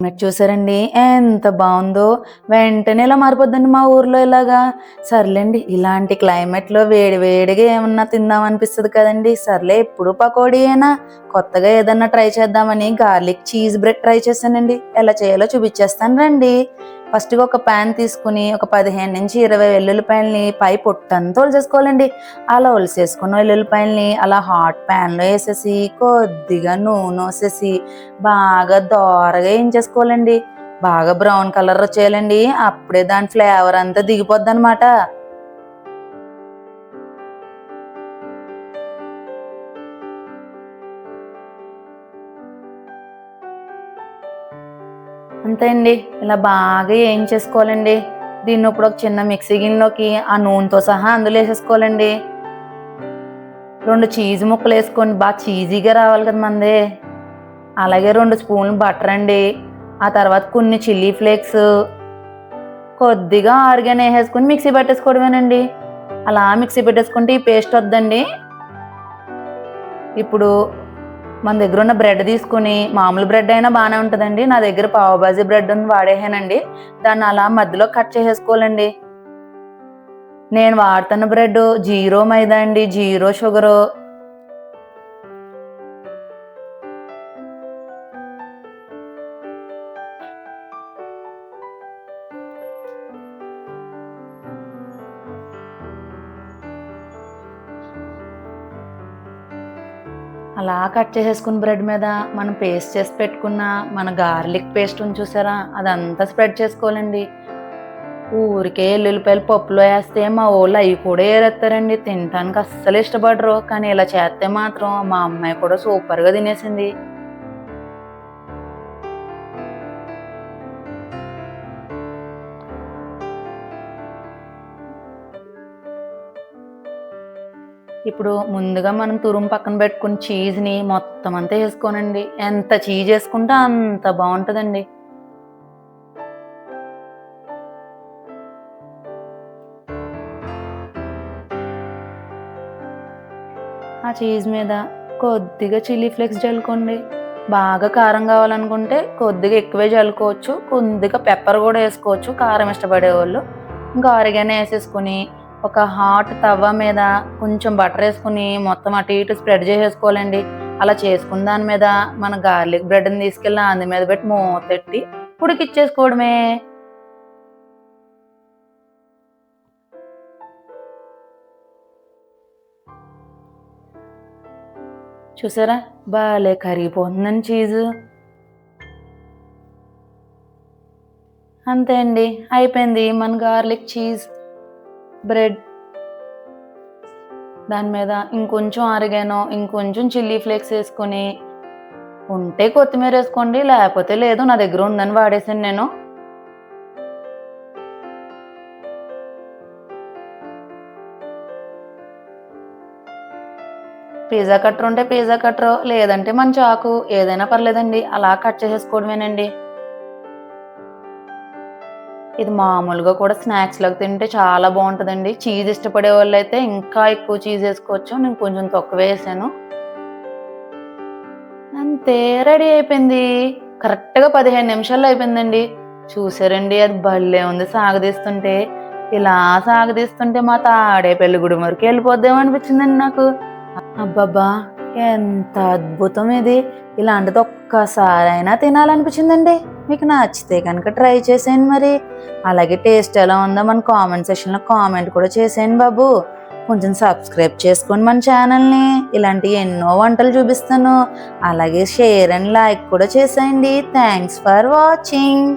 మీరు చూసారండి ఎంత బాగుందో. వెంటనే ఇలా మారిపోద్దండి మా ఊర్లో ఇలాగా. సర్లేండి, ఇలాంటి క్లైమేట్లో వేడి వేడిగా ఏమన్నా తిందాం అనిపిస్తుంది కదండి. సర్లే ఎప్పుడు పకోడీయేనా, కొత్తగా ఏదన్నా ట్రై చేద్దామని గార్లిక్ చీజ్ బ్రెడ్ ట్రై చేశానండి. ఎలా చేయాలో చూపించేస్తాను రండి. ఫస్ట్గా ఒక ప్యాన్ తీసుకుని ఒక 15 నుంచి 20 వెల్లుల్లిపాయలని పై పొట్టంతా ఒలిసేసుకోవాలండి. అలా ఒలిసేసుకున్న వెల్లుల్లిపాయలని అలా హాట్ ప్యాన్లో వేసేసి కొద్దిగా నూనె వేసేసి బాగా దోరగా వేయించేసుకోవాలండి. బాగా బ్రౌన్ కలర్ వచ్చేయాలండి. అప్పుడే దాని ఫ్లేవర్ అంతా దిగిపోద్ది అనమాట. అంతే అండి, ఇలా బాగా వేయించేసుకోవాలండి. దీన్ని ఇప్పుడు ఒక చిన్న మిక్సీ గిన్నెలోకి ఆ నూనెతో సహా అందులో వేసేసుకోవాలండి. 2 చీజ్ ముక్కలు వేసుకొని బాగా చీజీగా రావాలి కదా మంది. అలాగే 2 స్పూన్లు బటర్ అండి. ఆ తర్వాత కొన్ని చిల్లీ ఫ్లేక్స్, కొద్దిగా ఆరిగానే వేసేసుకుని మిక్సీ పెట్టేసుకోవడమేనండి. అలా మిక్సీ పెట్టేసుకుంటే ఈ పేస్ట్ వద్దండి. ఇప్పుడు మన దగ్గర ఉన్న బ్రెడ్ తీసుకుని, మామూలు బ్రెడ్ అయినా బాగానే ఉంటుందండి, నా దగ్గర పావుబాజీ బ్రెడ్ ఉంది వాడేసానండి. దాన్ని అలా మధ్యలో కట్ చేసేసుకోవాలండి. నేను వాడుతున్న బ్రెడ్ 0 మైదా అండి, 0 షుగరు. అలా కట్ చేసేసుకున్న బ్రెడ్ మీద మనం పేస్ట్ చేసి పెట్టుకున్న మన గార్లిక్ పేస్ట్ ఉంది చూసారా, అదంతా స్ప్రెడ్ చేసుకోవాలండి. ఊరికే ఎల్లుల్లిపాయలు పప్పులో వేస్తే మా వాళ్ళు అవి కూడా ఏరేస్తారండి. తినటానికి అస్సలు ఇష్టపడరు. కానీ ఇలా చేస్తే మాత్రం మా అమ్మాయి కూడా సూపర్గా తినేసింది. ఇప్పుడు ముందుగా మనం తురుము పక్కన పెట్టుకున్న చీజ్ని మొత్తం అంతా వేసుకోనండి. ఎంత చీజ్ వేసుకుంటే అంత బాగుంటుందండి. ఆ చీజ్ మీద కొద్దిగా చిల్లీ ఫ్లేక్స్ జల్లుకోండి. బాగా కారం కావాలనుకుంటే కొద్దిగా ఎక్కువే జల్లుకోవచ్చు. కొద్దిగా పెప్పర్ కూడా వేసుకోవచ్చు కారం ఇష్టపడేవాళ్ళు. ఇంకా ఆరిగానే వేసేసుకుని ఒక హాట్ తవ్వ మీద కొంచెం బటర్ వేసుకుని మొత్తం అటు ఇటు స్ప్రెడ్ చేసేసుకోవాలండి. అలా చేసుకున్న దాని మీద మన గార్లిక్ బ్రెడ్ని తీసుకెళ్ళి అందు మీద పెట్టి మూతెట్టి ఉడికిచ్చేసుకోవడమే. చూసారా భలే కరిగిపోతుందని చీజు. అంతే అండి, అయిపోయింది మన గార్లిక్ చీజ్ బ్రెడ్. దాని మీద ఇంకొంచెం ఆరిగానో ఇంకొంచెం చిల్లీ ఫ్లేక్స్ వేసుకొని, ఉంటే కొత్తిమీర వేసుకోండి, లేకపోతే లేదు, నా దగ్గర ఉందని వాడేసాను నేను. పిజ్జా కట్టర్ ఉంటే పిజ్జా కట్టర్, లేదంటే మన చాకు ఏదైనా పర్లేదండి, అలా కట్ చేసేసుకోవడమేనండి. ఇది మామూలుగా కూడా స్నాక్స్లోకి తింటే చాలా బాగుంటుందండి. చీజ్ ఇష్టపడే వాళ్ళు అయితే ఇంకా ఎక్కువ చీజ్ వేసుకోవచ్చు. నేను కొంచెం తక్కువ వేసాను. అంతే, రెడీ అయిపోయింది. కరెక్ట్గా 15 నిమిషాల్లో అయిపోయిందండి. చూసారండి, అది భలే ఉంది సాగదీస్తుంటే. ఇలా సాగదీస్తుంటే మా తాడేపల్లిగూడెం వరకు వెళ్ళిపోద్దేమో అనిపించిందండి నాకు. అబ్బబ్బా, ఎంత అద్భుతం ఇది. ఇలాంటిది ఒక్కసారైనా తినాలనిపించిందండి. మీకు నచ్చితే కనుక ట్రై చేసేయండి మరి. అలాగే టేస్ట్ ఎలా ఉందో మన కామెంట్ సెక్షన్లో కామెంట్ కూడా చేసేయండి బాబు. కొంచెం సబ్స్క్రైబ్ చేసుకోండి మన ఛానల్ని. ఇలాంటి ఎన్నో వంటలు చూపిస్తాను. అలాగే షేర్ అండ్ లైక్ కూడా చేసేయండి. Thanks for watching.